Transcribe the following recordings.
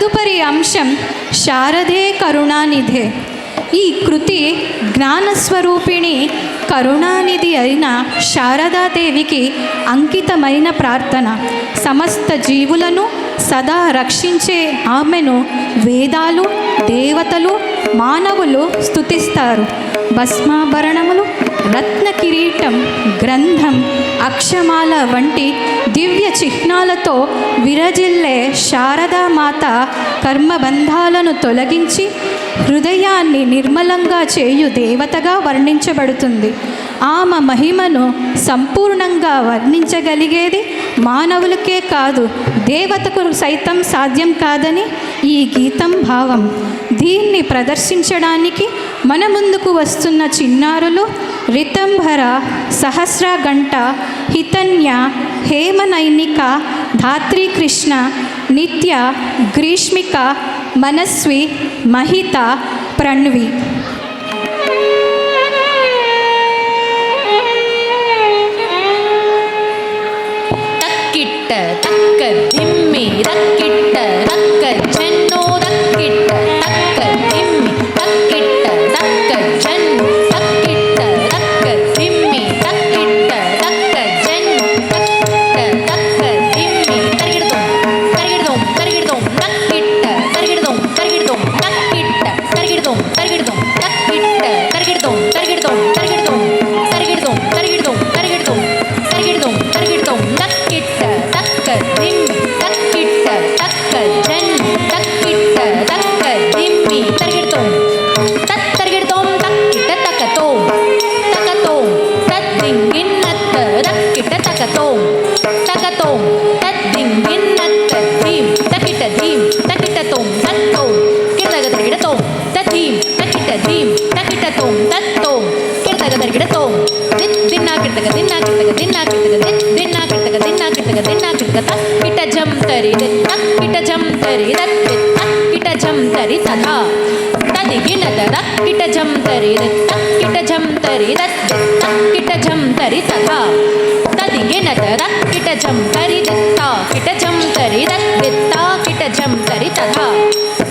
తదుపరి అంశం శారదే కరుణానిధే. ఈ కృతి జ్ఞానస్వరూపిణి కరుణానిధి అయిన శారదాదేవికి అంకితమైన ప్రార్థన. సమస్త జీవులను సదా రక్షించే ఆమెను వేదాలు, దేవతలు, మానవులు స్తుతిస్తారు. భస్మాభరణములు, రత్న కిరీటం, గ్రంథం, అక్షమాల వంటి దివ్య చిహ్నాలతో విరజిల్లే శారదామాత కర్మబంధాలను తొలగించి హృదయాన్ని నిర్మలంగా చేయు దేవతగా వర్ణించబడుతుంది. ఆమె మహిమను సంపూర్ణంగా వర్ణించగలిగేది మానవులకే కాదు, దేవతకు సైతం సాధ్యం కాదని ఈ గీతం భావం. దీన్ని ప్రదర్శించడానికి మన ముందుకు వస్తున్న చిన్నారులు రితంభర, సహస్రఘంట, హితన్య, హేమనైనిక, ధాత్రీకృష్ణ, నిత్య, గ్రీష్మిక, మనస్వి, మహిత, ప్రణవి. తక్కిట్ట తక్క దిమ్మి రక్కిట్ట రక్క చెన్నో రక్కిట్ట తక్క దిమ్మి తక్కిట్ట తక్క చెన్ను తక్కిట్ట రక్క దిమ్మి తక్కిట్ట తక్క చెన్ను తక్కిట్ట తక్క దిమ్మి తరిగిడదోం తరిగిడదోం తరిగిడదోం తక్కిట్ట తరిగిడదోం తరిగిడదోం తక్కిట్ట తరిగిడదోం తరిగిడదోం తక్కిట్ట తరిగిడదోం తరిగిడదోం తరిగిడదోం తరిగిడదోం తరిగిడదోం తరిగిడదోం తరిగిడదోం తరిగిడదోం తక్కిట్ట తక్క దిమ్మి తక్కిట్ట తక్క జన్ను తక్కిట్ట తక్క దిమ్మి తరిగిడదోం తరిగిడదోం తక్కిట్ట తక్కతోం తక్కతోం తద్దింగిన్నత్త తక్కిట్ట తక్కతోం తక్కతోం తద్దింగిన్నత్త ధీం తక్కిట్ట ధీం తక్కిట్టతోం తత్తోం కిడతగ తరిగిడతోం తద్ధీం తక్కిట్ట ధీం తక్కిట్టతోం తత్తోం కిడతగ తరిగిడతోం దిన్నా కిడతగ దిన్నా కిడతగ దిన్నా కిడతగ దిన్నా కిడతగ దిన్నా కిడతగ దిన్నా కిడతగ తక్కిట జం తరి తక్కిట జం తరి తక్కిట జం తరి తథా తదిగినద తక్కిట జం తరి తక్కిట జం తరి తక్కిట జం తరి తథా తదిగినద తక్కిట జం తరి కిట జం తరి కిట జం తరి తథా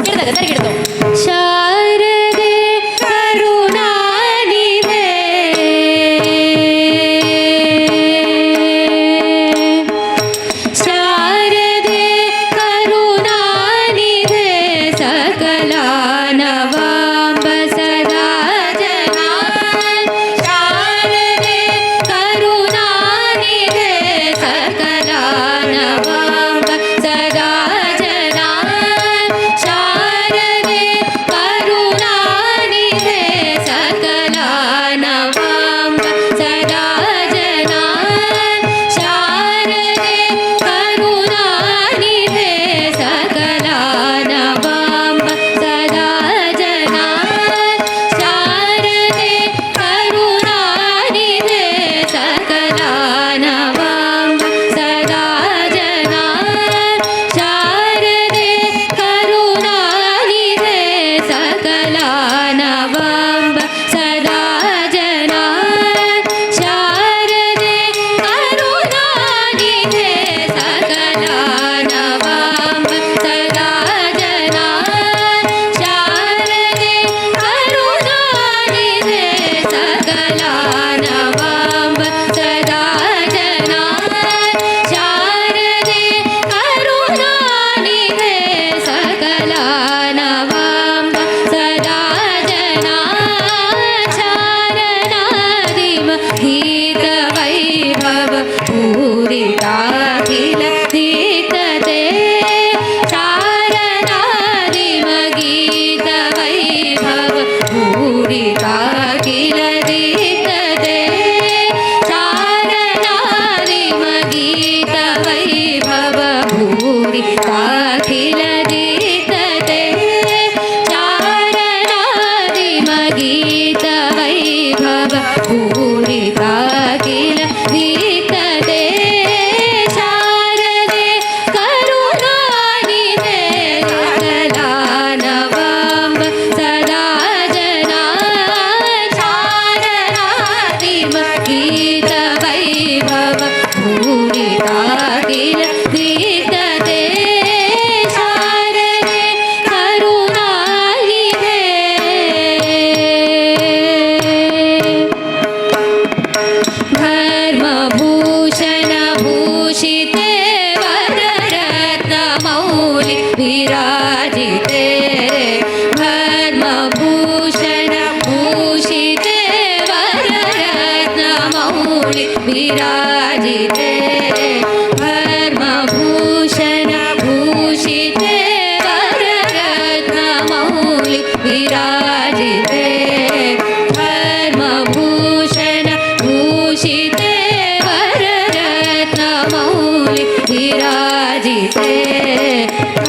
కిడతగ తరిగిడతాం. శారదే కరుణానిధే శారదే కరుణానిధే సకలానవాంబ సదా జనాన్ శారదే కరుణానిధే సకలానవాంబ సదా జనాన్ శారదే विराजिते धर्मभूषण भूषिते वररत्नमौलि विराजिते धर्मभूषण भूषिते वररत्नमौलि विराजिते धर्मभूषण भूषिते वररत्नमौलि विराजिते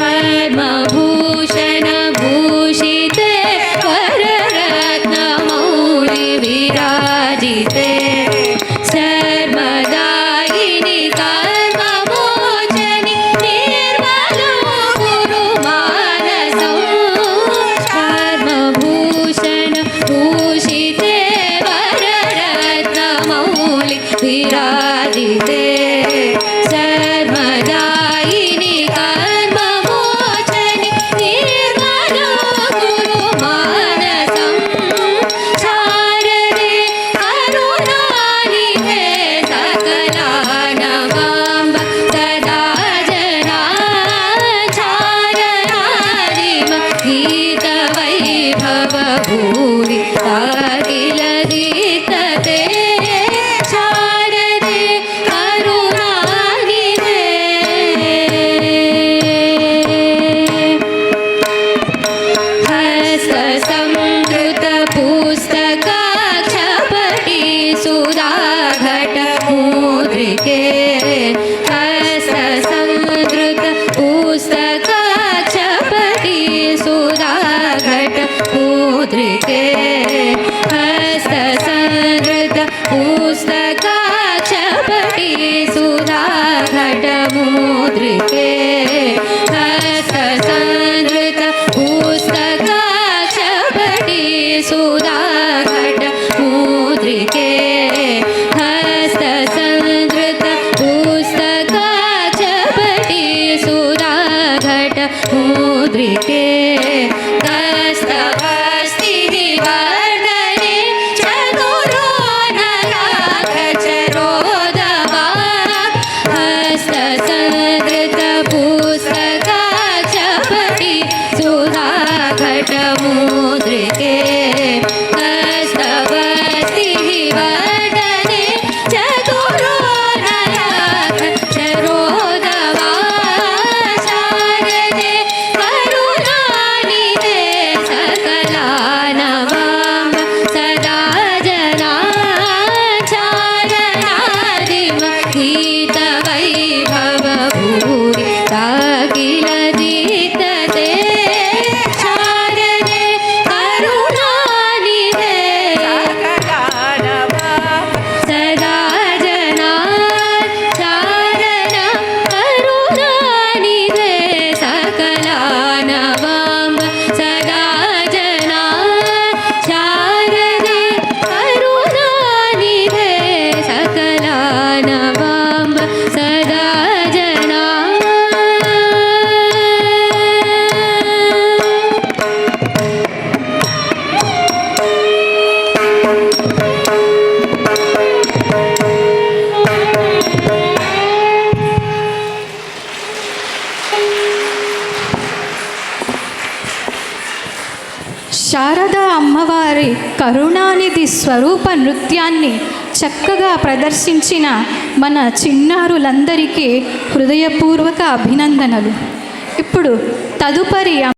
धर्मभूषण भूषिते वररत्नमौलि विराजिते सर्वदायिनि कर्ममोचनि निर्मलो गुरुमानसं धर्मभूषण भूषिते वररत्नमौलि विराजिते सर्वदायिनि कर्ममोचनि निर्मलो गुरुमानसं शारदे करुणानिधे सकलानवाम्ब सदा जना चारणादिम गीतवैभव भूरि ताकिलदीतते शारदे करुणानिधे हस्तसंवृत पुस्तकाक्षपटी सुधाघट मुद्रिके हस्तसंवृत पुस्तकाक्षपटी सुधाघट मुद्रिके हस्तसंवृत पुस्तकाक्षपटी सुधाघट मुद्रिके हस्तसंवृत पुस्तकाक्षपटी सुधाघट मुद्रिके हस्तसंवृत पुस्तकाक्षपटी सुधाघट मुद्रिके कस्तभस्तिनिवर्धने चतुरो नराखचरोदवा हस्तसंवृत पुस्तकाक्षपटी सुधाघट मुद्रिके कस्तभस्तिनिवर्धने चतुरो नराखचरोदवा शारदे करुणानिधे सकलानवाम्ब सदा जना चारणादिम गीतवैभव भूरि ताकिलदीतते शारदे करुणानिधे सदा जना चारण करुणानिधे सकलानवाम्ब सदा जना शारदे करुणानिधे सकलानवाम्ब सदा जना శారదా అమ్మవారి కరుణానిధి స్వరూప నృత్యాన్ని చక్కగా ప్రదర్శించిన మన చిన్నారులందరికీ హృదయపూర్వక అభినందనలు. ఇప్పుడు తదుపరి